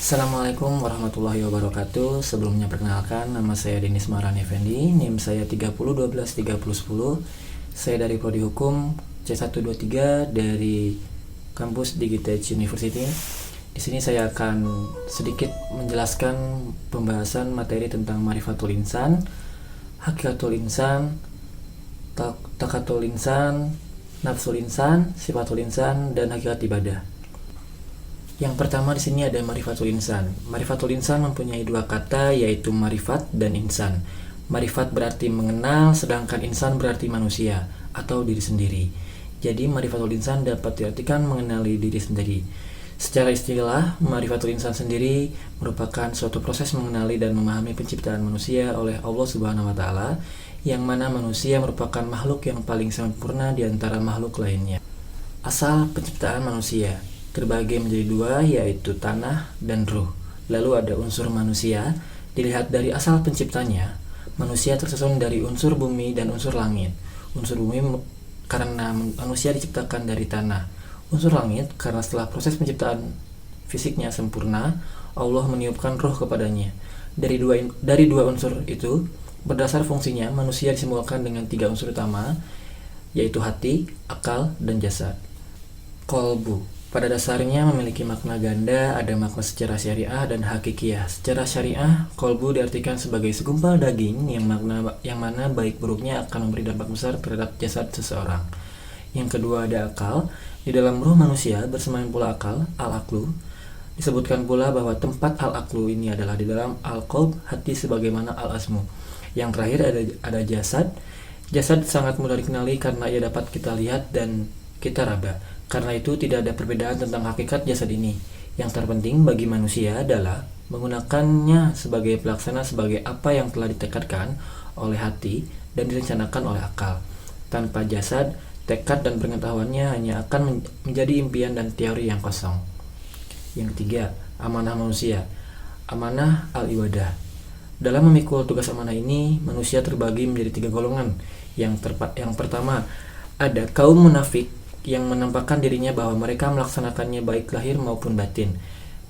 Assalamualaikum warahmatullahi wabarakatuh. Sebelumnya perkenalkan, nama saya Denis Marani Effendi, NIM saya 30123010. Saya dari Prodi Hukum C123 dari kampus Digitech University. Di sini saya akan sedikit menjelaskan pembahasan materi tentang Ma'rifatul Insan, Hakikatul Insan, Takatul Insan, Nafsul Insan, Sifatul Insan, dan Hakikat Ibadah. Yang pertama di sini ada Ma'rifatul Insan. Ma'rifatul Insan mempunyai dua kata, yaitu ma'rifat dan insan. Ma'rifat berarti mengenal, sedangkan insan berarti manusia atau diri sendiri. Jadi Ma'rifatul Insan dapat diartikan mengenali diri sendiri. Secara istilah, Ma'rifatul Insan sendiri merupakan suatu proses mengenali dan memahami penciptaan manusia oleh Allah Subhanahu wa Ta'ala, yang mana manusia merupakan makhluk yang paling sempurna di antara makhluk lainnya. Asal penciptaan manusia terbagi menjadi dua, yaitu tanah dan ruh. Lalu ada unsur manusia. Dilihat dari asal penciptanya, manusia tersusun dari unsur bumi dan unsur langit. Unsur bumi karena manusia diciptakan dari tanah. Unsur langit karena setelah proses penciptaan fisiknya sempurna, Allah meniupkan roh kepadanya. Dari dua unsur itu, berdasar fungsinya, manusia disimbolkan dengan tiga unsur utama, yaitu hati, akal, dan jasad. Qalbu pada dasarnya memiliki makna ganda, ada makna secara syariah dan hakikiyah. Secara syariah, qalbu diartikan sebagai segumpal daging yang mana baik buruknya akan memberi dampak besar terhadap jasad seseorang. Yang kedua ada akal. Di dalam ruh manusia bersemayam pula akal, al-aqlu. Disebutkan pula bahwa tempat al-aqlu ini adalah di dalam al-qalb, hati sebagaimana al-asmu. Yang terakhir ada jasad. Jasad sangat mudah dikenali karena ia dapat kita lihat dan kita raba. Karena itu tidak ada perbedaan tentang hakikat jasad ini. Yang terpenting bagi manusia adalah menggunakannya sebagai pelaksana sebagai apa yang telah ditekadkan oleh hati dan direncanakan oleh akal. Tanpa jasad, tekad dan pengetahuannya hanya akan menjadi impian dan teori yang kosong. Yang ketiga, amanah manusia. Amanah al-ibadah. Dalam memikul tugas amanah ini, manusia terbagi menjadi tiga golongan. Yang pertama, ada kaum munafik yang menampakkan dirinya bahwa mereka melaksanakannya baik lahir maupun batin,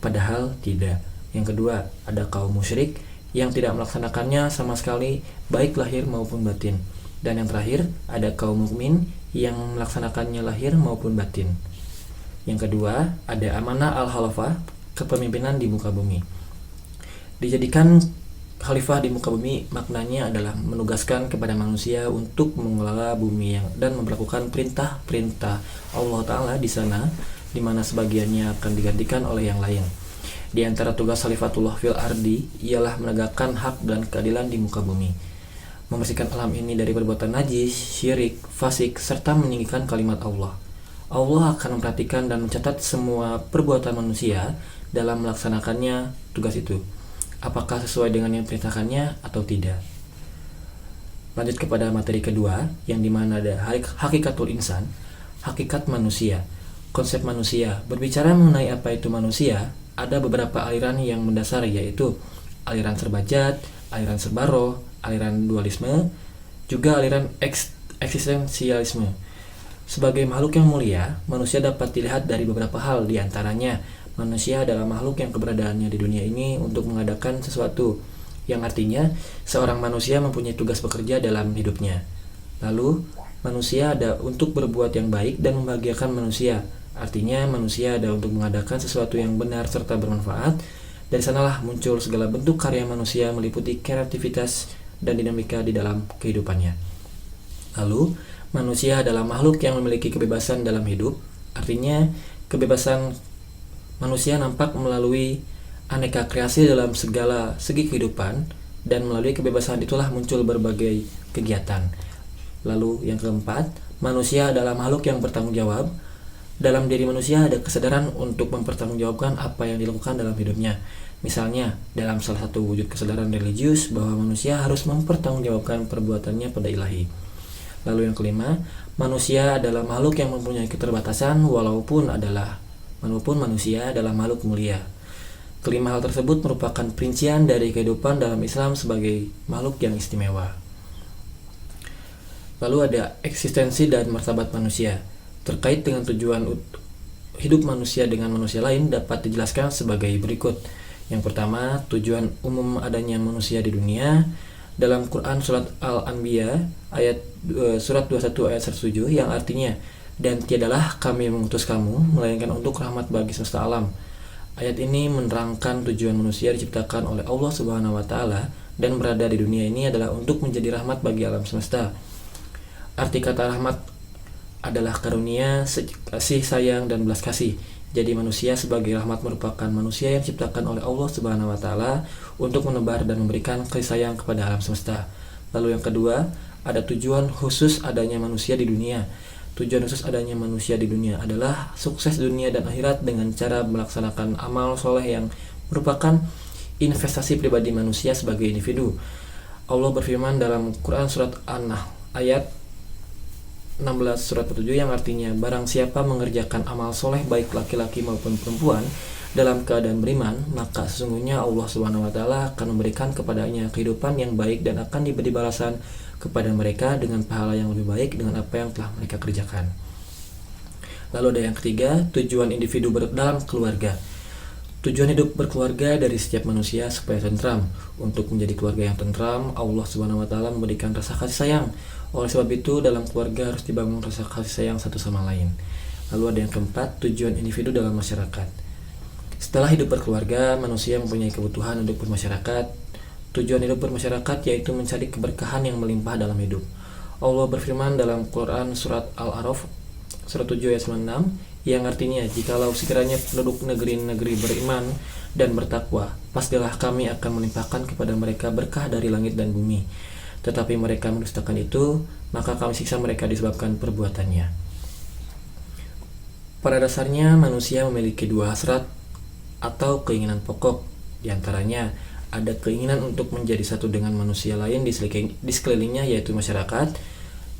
padahal tidak. Yang kedua, ada kaum musyrik yang tidak melaksanakannya sama sekali baik lahir maupun batin. Dan yang terakhir, ada kaum mukmin yang melaksanakannya lahir maupun batin. Yang kedua, ada amanah al-khalafah, kepemimpinan di muka bumi. Dijadikan khalifah di muka bumi maknanya adalah menugaskan kepada manusia untuk mengelola bumi dan memperlakukan perintah-perintah Allah Ta'ala di sana, di mana sebagiannya akan digantikan oleh yang lain. Di antara tugas khalifatullah fil ardi ialah menegakkan hak dan keadilan di muka bumi, membersihkan alam ini dari perbuatan najis, syirik, fasik, serta meninggikan kalimat Allah. Allah akan memperhatikan dan mencatat semua perbuatan manusia dalam melaksanakannya tugas itu, apakah sesuai dengan yang diperintahkannya atau tidak. Lanjut kepada materi kedua, yang dimana ada hakikatul insan, hakikat manusia. Konsep manusia. Berbicara mengenai apa itu manusia, ada beberapa aliran yang mendasar, yaitu aliran serbajat, aliran serbaro, aliran dualisme, juga aliran eksistensialisme. Sebagai makhluk yang mulia, manusia dapat dilihat dari beberapa hal, diantaranya manusia adalah makhluk yang keberadaannya di dunia ini untuk mengadakan sesuatu, yang artinya seorang manusia mempunyai tugas bekerja dalam hidupnya. Lalu, manusia ada untuk berbuat yang baik dan membahagiakan manusia, artinya manusia ada untuk mengadakan sesuatu yang benar serta bermanfaat. Dari sanalah muncul segala bentuk karya manusia meliputi kreativitas dan dinamika di dalam kehidupannya. Lalu, manusia adalah makhluk yang memiliki kebebasan dalam hidup, artinya kebebasan manusia nampak melalui aneka kreasi dalam segala segi kehidupan, dan melalui kebebasan itulah muncul berbagai kegiatan. Lalu yang keempat, manusia adalah makhluk yang bertanggung jawab. Dalam diri manusia ada kesadaran untuk mempertanggungjawabkan apa yang dilakukan dalam hidupnya. Misalnya, dalam salah satu wujud kesadaran religius bahwa manusia harus mempertanggungjawabkan perbuatannya pada ilahi. Lalu yang kelima, manusia adalah makhluk yang mempunyai keterbatasan walaupun manusia adalah makhluk mulia. Kelima hal tersebut merupakan perincian dari kehidupan dalam Islam sebagai makhluk yang istimewa. Lalu ada eksistensi dan martabat manusia. Terkait dengan tujuan hidup manusia dengan manusia lain dapat dijelaskan sebagai berikut. Yang pertama, tujuan umum adanya manusia di dunia. Dalam Quran surat Al-Anbiya surat 21 ayat 107 yang artinya, dan tiadalah kami mengutus kamu melainkan untuk rahmat bagi semesta alam. Ayat ini menerangkan tujuan manusia diciptakan oleh Allah Subhanahu wa taala dan berada di dunia ini adalah untuk menjadi rahmat bagi alam semesta. Arti kata rahmat adalah karunia, kasih sayang, dan belas kasih. Jadi manusia sebagai rahmat merupakan manusia yang diciptakan oleh Allah Subhanahu wa taala untuk menebar dan memberikan kasih sayang kepada alam semesta. Lalu yang kedua, ada tujuan khusus adanya manusia di dunia. Tujuan khusus adanya manusia di dunia adalah sukses dunia dan akhirat dengan cara melaksanakan amal soleh yang merupakan investasi pribadi manusia sebagai individu. Allah berfirman dalam Quran surat An-Nahl ayat 16 surat 7 yang artinya, barang siapa mengerjakan amal soleh baik laki-laki maupun perempuan dalam keadaan beriman, maka sesungguhnya Allah Subhanahu wa taala akan memberikan kepadanya kehidupan yang baik dan akan diberi balasan kepada mereka dengan pahala yang lebih baik dengan apa yang telah mereka kerjakan. Lalu ada yang ketiga, tujuan individu dalam keluarga. Tujuan hidup berkeluarga dari setiap manusia supaya tentram. Untuk menjadi keluarga yang tentram, Allah Subhanahu wa taala memberikan rasa kasih sayang. Oleh sebab itu, dalam keluarga harus dibangun rasa kasih sayang satu sama lain. Lalu ada yang keempat, tujuan individu dalam masyarakat. Setelah hidup berkeluarga, manusia mempunyai kebutuhan untuk bermasyarakat. Tujuan hidup bermasyarakat yaitu mencari keberkahan yang melimpah dalam hidup. Allah berfirman dalam Quran surat Al-A'raf surat 7 ayat 96 yang artinya, jikalau sekiranya penduduk negeri-negeri beriman dan bertakwa, pastilah kami akan melimpahkan kepada mereka berkah dari langit dan bumi. Tetapi mereka mendustakan itu, maka kami siksa mereka disebabkan perbuatannya. Pada dasarnya manusia memiliki dua hasrat atau keinginan pokok. Di antaranya ada keinginan untuk menjadi satu dengan manusia lain di sekelilingnya, yaitu masyarakat.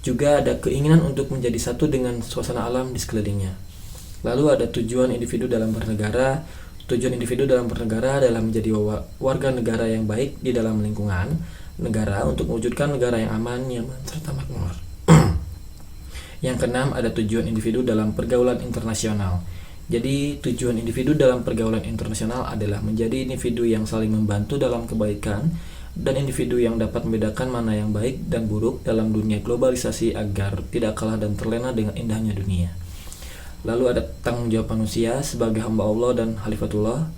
Juga ada keinginan untuk menjadi satu dengan suasana alam di sekelilingnya. Lalu ada tujuan individu dalam bernegara. Tujuan individu dalam bernegara adalah menjadi warga negara yang baik di dalam lingkungan negara untuk mewujudkan negara yang aman, nyaman, serta makmur. Yang keenam, ada tujuan individu dalam pergaulan internasional. Jadi, tujuan individu dalam pergaulan internasional adalah menjadi individu yang saling membantu dalam kebaikan dan individu yang dapat membedakan mana yang baik dan buruk dalam dunia globalisasi agar tidak kalah dan terlena dengan indahnya dunia. Lalu ada tanggung jawab manusia sebagai hamba Allah dan khalifatullah,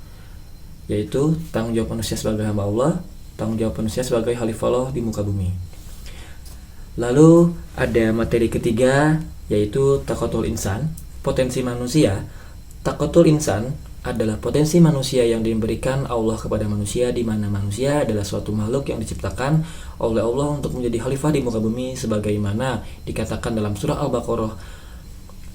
yaitu tanggung jawab manusia sebagai hamba Allah, tanggung jawab manusia sebagai khalifah Allah di muka bumi. Lalu ada materi ketiga, yaitu taqatul insan, potensi manusia. Taqatul insan adalah potensi manusia yang diberikan Allah kepada manusia, di mana manusia adalah suatu makhluk yang diciptakan oleh Allah untuk menjadi khalifah di muka bumi, sebagaimana dikatakan dalam surah Al-Baqarah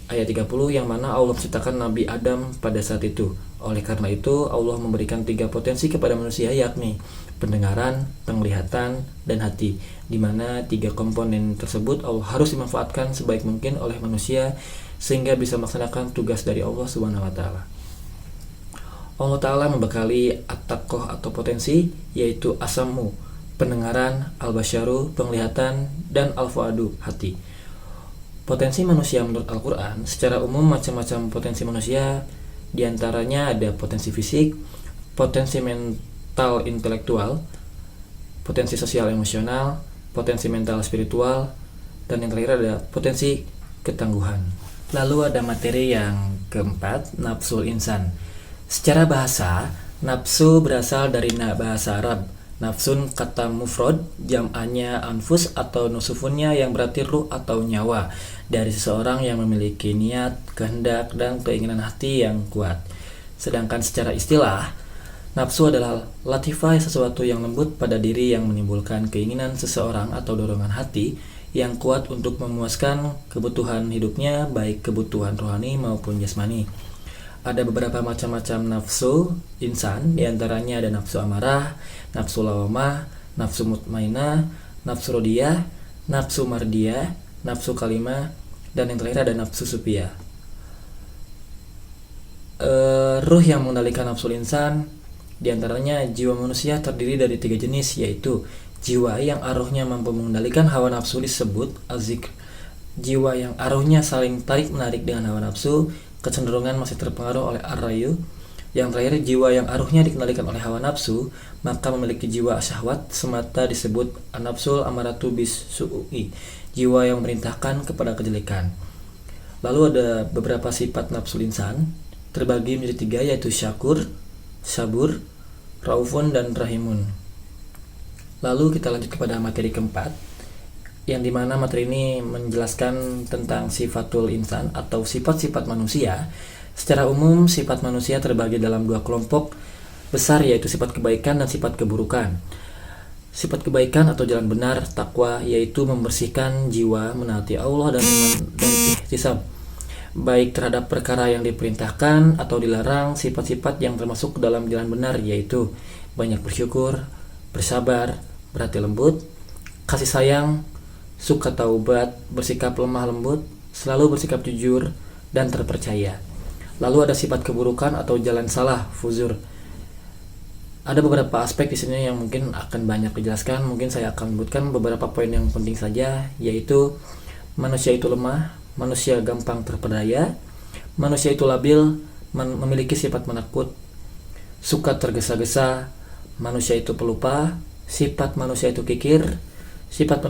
ayat 30 yang mana Allah menciptakan Nabi Adam pada saat itu. Oleh karena itu, Allah memberikan 3 potensi kepada manusia, yakni pendengaran, penglihatan, dan hati, di mana 3 komponen tersebut Allah harus dimanfaatkan sebaik mungkin oleh manusia sehingga bisa melaksanakan tugas dari Allah Subhanahu wa taala. Allah Ta'ala membekali at-taqoh atau potensi, yaitu asamu, pendengaran, al-basyaru, penglihatan, dan al-fuadu, hati. Potensi manusia menurut Al-Quran, secara umum macam-macam potensi manusia, diantaranya ada potensi fisik, potensi mental intelektual, potensi sosial emosional, potensi mental spiritual, dan yang terakhir ada potensi ketangguhan. Lalu ada materi yang keempat, nafsul insan. Secara bahasa, nafsu berasal dari bahasa Arab. Nafsun kata mufrad, jam'annya anfus atau nusufunnya yang berarti ruh atau nyawa, dari seseorang yang memiliki niat, kehendak, dan keinginan hati yang kuat. Sedangkan secara istilah, nafsu adalah latifah, sesuatu yang lembut pada diri yang menimbulkan keinginan seseorang atau dorongan hati yang kuat untuk memuaskan kebutuhan hidupnya, baik kebutuhan rohani maupun jasmani. Ada beberapa macam-macam nafsu insan, diantaranya ada nafsu amarah, nafsu lawamah, nafsu mutmainah, nafsu rodiyah, nafsu mardiyah, nafsu kalimah, dan yang terakhir ada nafsu supiyah. Ruh yang mengendalikan nafsu insan, diantaranya jiwa manusia terdiri dari 3 jenis, yaitu jiwa yang arwahnya mampu mengendalikan hawa nafsu disebut az-zikr. Jiwa yang arwahnya saling tarik-menarik dengan hawa nafsu, kecenderungan masih terpengaruh oleh ar-rayu. Yang terakhir, jiwa yang aruhnya dikendalikan oleh hawa nafsu, maka memiliki jiwa syahwat semata disebut an-nafsul amaratu bis-su'i, jiwa yang memerintahkan kepada kejelekan. Lalu ada beberapa sifat nafsul insan, terbagi menjadi 3, yaitu syakur, sabur, raufun, dan rahimun. Lalu kita lanjut kepada materi keempat, yang dimana materi ini menjelaskan tentang sifatul insan atau sifat-sifat manusia. Secara umum, sifat manusia terbagi dalam 2 kelompok besar, yaitu sifat kebaikan dan sifat keburukan. Sifat kebaikan atau jalan benar, takwa, yaitu membersihkan jiwa, menaati Allah dan ihtisab, baik terhadap perkara yang diperintahkan atau dilarang. Sifat-sifat yang termasuk dalam jalan benar yaitu banyak bersyukur, bersabar, berhati lembut, kasih sayang, suka taubat, bersikap lemah lembut, selalu bersikap jujur, dan terpercaya. Lalu ada sifat keburukan atau jalan salah, fuzur. Ada beberapa aspek di sini yang mungkin akan banyak dijelaskan. Mungkin saya akan menyebutkan beberapa poin yang penting saja, yaitu manusia itu lemah, manusia gampang terpedaya, manusia itu labil, memiliki sifat menakut, suka tergesa-gesa, manusia itu pelupa, sifat manusia itu kikir, sifat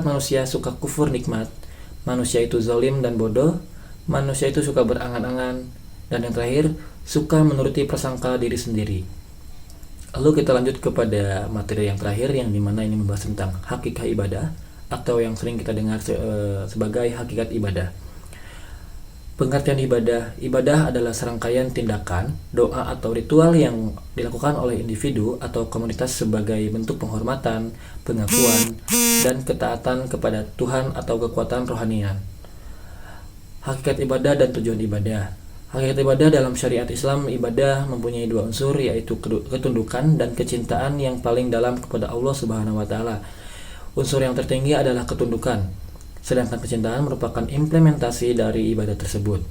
manusia suka kufur nikmat, manusia itu zalim dan bodoh, manusia itu suka berangan-angan, dan yang terakhir, suka menuruti prasangka diri sendiri. Lalu kita lanjut kepada materi yang terakhir, yang dimana ini membahas tentang hakikat ibadah atau yang sering kita dengar sebagai hakikat ibadah. Pengertian ibadah. Ibadah adalah serangkaian tindakan, doa atau ritual yang dilakukan oleh individu atau komunitas sebagai bentuk penghormatan, pengakuan, dan ketaatan kepada Tuhan atau kekuatan rohanian. Hakikat ibadah dan tujuan ibadah. Hakikat ibadah dalam syariat Islam, ibadah mempunyai 2 unsur, yaitu ketundukan dan kecintaan yang paling dalam kepada Allah Subhanahu wa taala. Unsur yang tertinggi adalah ketundukan, sedangkan kecintaan merupakan implementasi dari ibadah tersebut.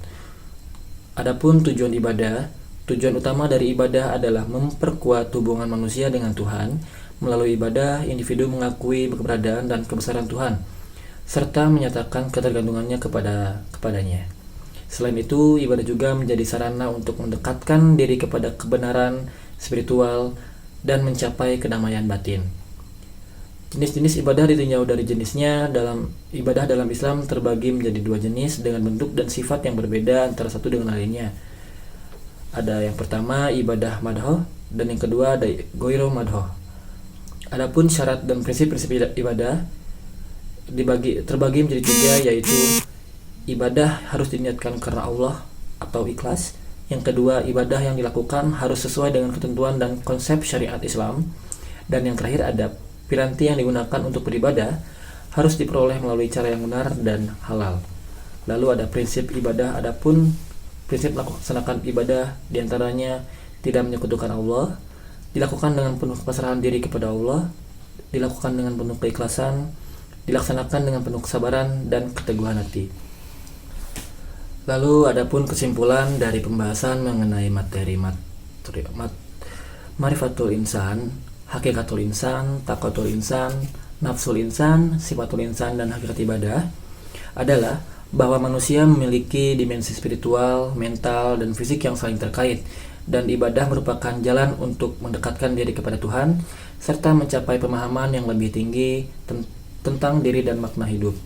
Adapun tujuan ibadah, tujuan utama dari ibadah adalah memperkuat hubungan manusia dengan Tuhan. Melalui ibadah, individu mengakui keberadaan dan kebesaran Tuhan, serta menyatakan ketergantungannya kepadanya. Selain itu, ibadah juga menjadi sarana untuk mendekatkan diri kepada kebenaran spiritual dan mencapai kedamaian batin. Jenis-jenis ibadah ditinjau dari jenisnya. Ibadah dalam Islam terbagi menjadi 2 jenis dengan bentuk dan sifat yang berbeda antara satu dengan lainnya. Ada yang pertama ibadah madhoh, dan yang kedua ada goiro madhoh. Adapun syarat dan prinsip-prinsip ibadah terbagi menjadi 3, yaitu ibadah harus diniatkan karena Allah atau ikhlas. Yang kedua, ibadah yang dilakukan harus sesuai dengan ketentuan dan konsep syariat Islam. Dan yang terakhir, ada piranti yang digunakan untuk beribadah harus diperoleh melalui cara yang benar dan halal. Lalu ada prinsip ibadah. Adapun prinsip melaksanakan ibadah diantaranya tidak menyekutukan Allah, dilakukan dengan penuh pasrahan diri kepada Allah, dilakukan dengan penuh keikhlasan, dilaksanakan dengan penuh kesabaran dan keteguhan hati. Lalu adapun kesimpulan dari pembahasan mengenai materi marifatul insan, hakikatul insan, taqwatul insan, nafsul insan, sifatul insan, dan hakikat ibadah adalah bahwa manusia memiliki dimensi spiritual, mental, dan fisik yang saling terkait, dan ibadah merupakan jalan untuk mendekatkan diri kepada Tuhan serta mencapai pemahaman yang lebih tinggi tentang diri dan makna hidup.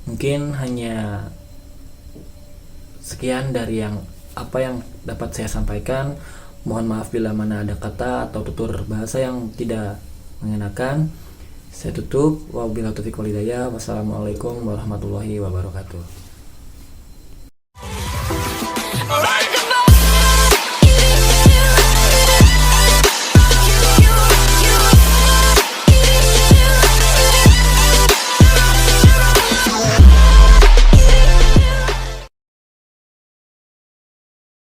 Mungkin hanya sekian dari apa yang dapat saya sampaikan. Mohon maaf bila mana ada kata atau tutur bahasa yang tidak mengenakan. Saya tutup. Wabillahi taufiq wal hidayah. Wassalamualaikum warahmatullahi wabarakatuh.